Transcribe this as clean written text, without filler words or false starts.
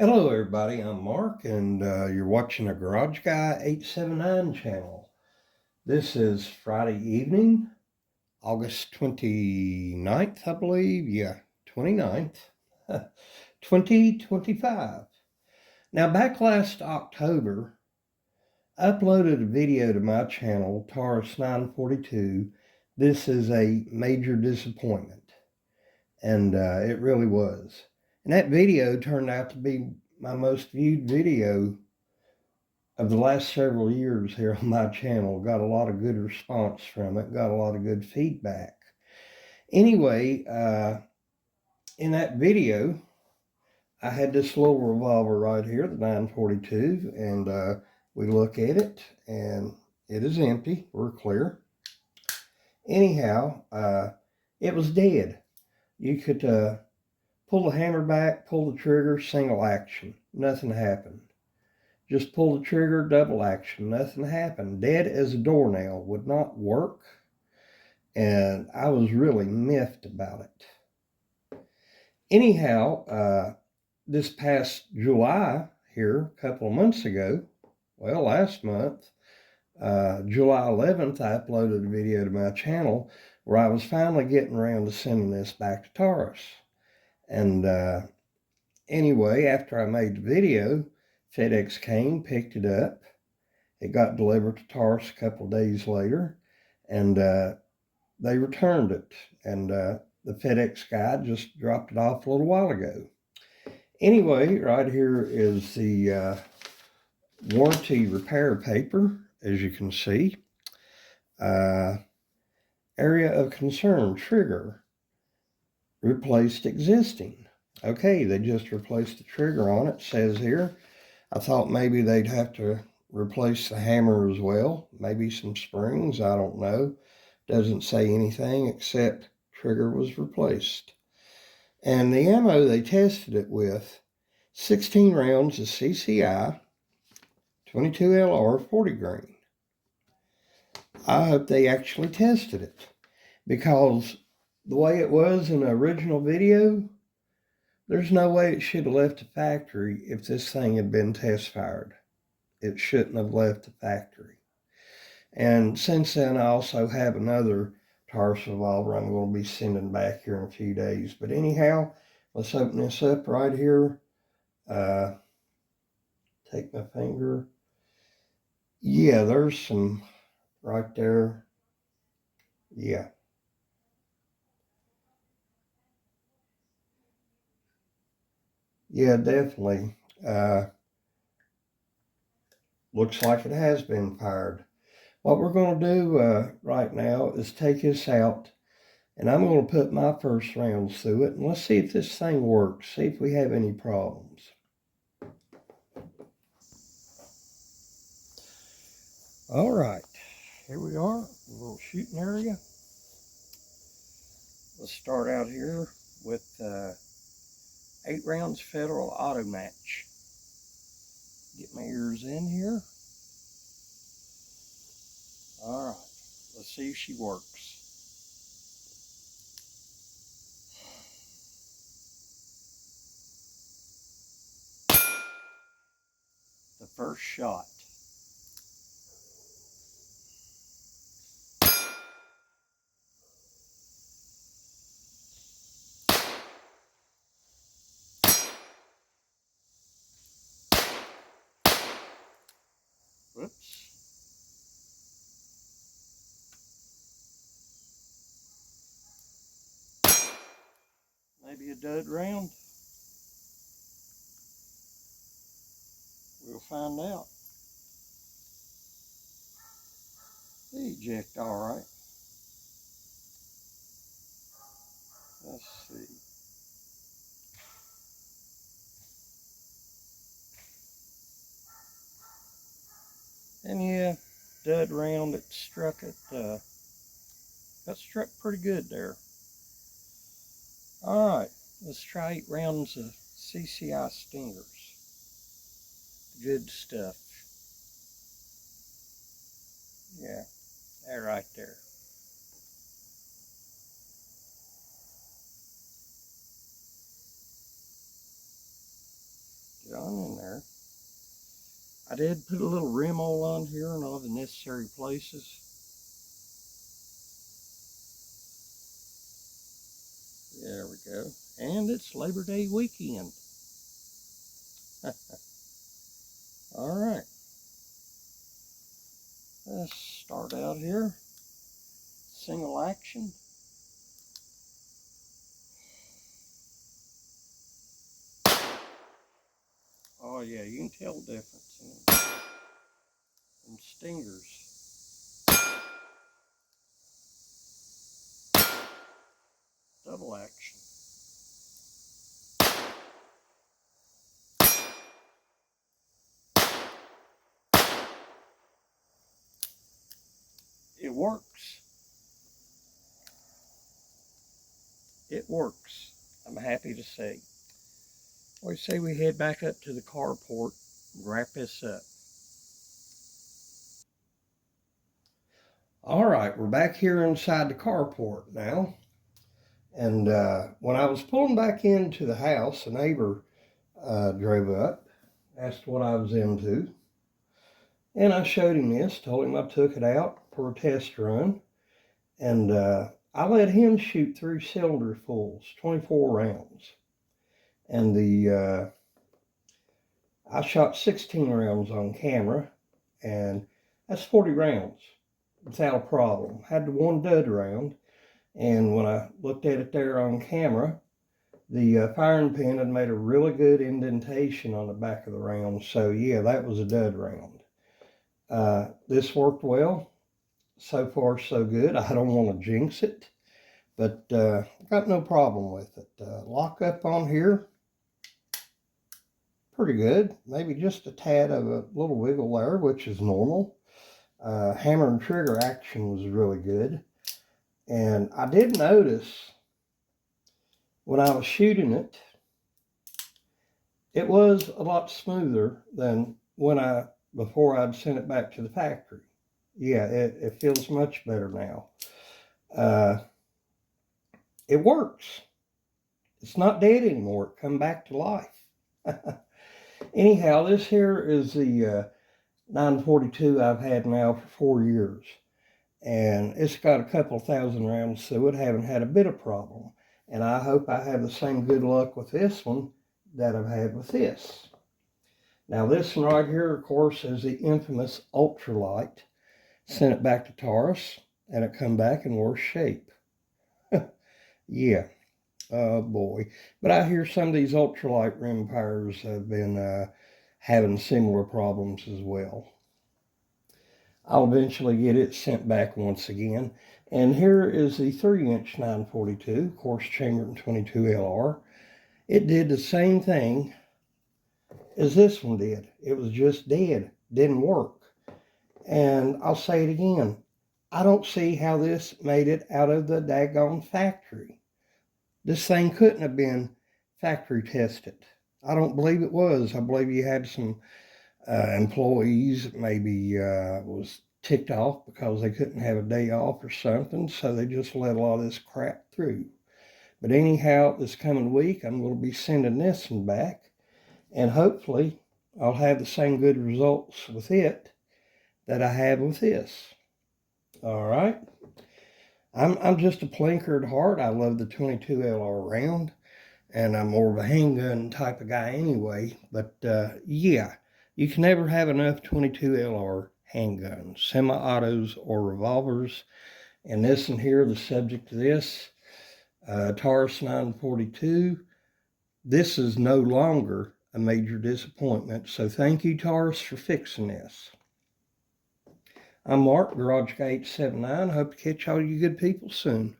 Hello everybody, I'm Mark and you're watching a Garage Guy 879 channel. This is Friday evening, August 29th, I believe. Yeah, 29th, 2025. Now back last October, I uploaded a video to my channel, Taurus 942. This is a major disappointment. And it really was. And that video turned out to be my most viewed video of the last several years here on my channel. Got a lot of good response from it, got a lot of good feedback. Anyway, in that video, I had this little revolver right here, the 942, and we look at it, and it is empty. We're clear. Anyhow, it was dead. You could pull the hammer back, pull the trigger, single action. Nothing happened. Just pull the trigger, double action. Nothing happened. Dead as a doornail. Would not work. And I was really miffed about it. Anyhow, this past July here, a couple of months ago, well, last month, July 11th, I uploaded a video to my channel where I was finally getting around to sending this back to Taurus. And anyway, after I made the video, FedEx came, picked it up. It got delivered to Taurus a couple of days later, and they returned it. And the FedEx guy just dropped it off a little while ago. Anyway, right here is the warranty repair paper, as you can see. Area of concern, trigger, replaced existing. Okay, they just replaced the trigger on it, says here. I thought maybe they'd have to replace the hammer as well. Maybe some springs, I don't know. Doesn't say anything except trigger was replaced. And the ammo they tested it with, 16 rounds of CCI, 22 LR, 40 grain. I hope they actually tested it, because the way it was in the original video, there's no way it should have left the factory if this thing had been test fired. It shouldn't have left the factory. And since then, I also have another Taurus revolver I'm going to be sending back here in a few days. But anyhow, let's open this up right here. Take my finger. Yeah, there's some right there. Yeah. Yeah, definitely. Looks like it has been fired. What we're going to do right now is take this out, and I'm going to put my first rounds through it, and let's see if this thing works, see if we have any problems. All right, here we are, a little shooting area. Let's start out here with 8 rounds Federal Auto Match. Get my ears in here. All right, let's see if she works. The first shot. Whoops. Maybe a dud round. We'll find out. Eject all right. Let's see. And yeah, dud round, it struck it. Got struck pretty good there. All right, let's try 8 rounds of CCI stingers. Good stuff. Yeah, they're right there. Get on in there. I did put a little rim oil on here in all the necessary places. There we go. And it's Labor Day weekend. All right. Let's start out here. Single action. Oh yeah, you can tell the difference in stingers. Double action. It works. It works. I'm happy to say. We say we head back up to the carport and wrap this up. All right, we're back here inside the carport now. And when I was pulling back into the house, a neighbor drove up, asked what I was into. And I showed him this, told him I took it out for a test run. And I let him shoot 3 cylinder fulls, 24 rounds. And I shot 16 rounds on camera, and that's 40 rounds without a problem. Had the one dud round, and when I looked at it there on camera, the firing pin had made a really good indentation on the back of the round. So yeah, that was a dud round. This worked well. So far, so good. I don't want to jinx it, but got no problem with it. Lock up on here, pretty good. Maybe just a tad of a little wiggle there, which is normal. Hammer and trigger action was really good. And I did notice when I was shooting it, it was a lot smoother than before I'd sent it back to the factory. Yeah, it feels much better now. It works. It's not dead anymore. It come back to life. Anyhow, this here is the 942 I've had now for 4 years. And it's got a couple thousand rounds, so it haven't had a bit of problem. And I hope I have the same good luck with this one that I've had with this. Now this one right here, of course, is the infamous ultralight. Sent it back to Taurus, and it come back in worse shape. Yeah, oh boy. But I hear some of these ultralight rim fires have been having similar problems as well. I'll eventually get it sent back once again. And here is the 3-inch 942, of course, chambered in 22 LR. It did the same thing as this one did. It was just dead, didn't work. And I'll say it again, I don't see how this made it out of the daggone factory. This thing couldn't have been factory tested. I don't believe it was. I believe you had some employees maybe was ticked off because they couldn't have a day off or something, so they just let a lot of this crap through. But anyhow, this coming week, I'm going to be sending this one back, and hopefully I'll have the same good results with it that I have with this. All right. I'm just a plinker at heart. I love the 22 LR round, and I'm more of a handgun type of guy anyway. But yeah, you can never have enough 22 LR handguns, semi-autos or revolvers. And this one here, the subject of this, Taurus 942. This is no longer a major disappointment. So thank you, Taurus, for fixing this. I'm Mark, Garage Guy 879. Hope to catch all you good people soon.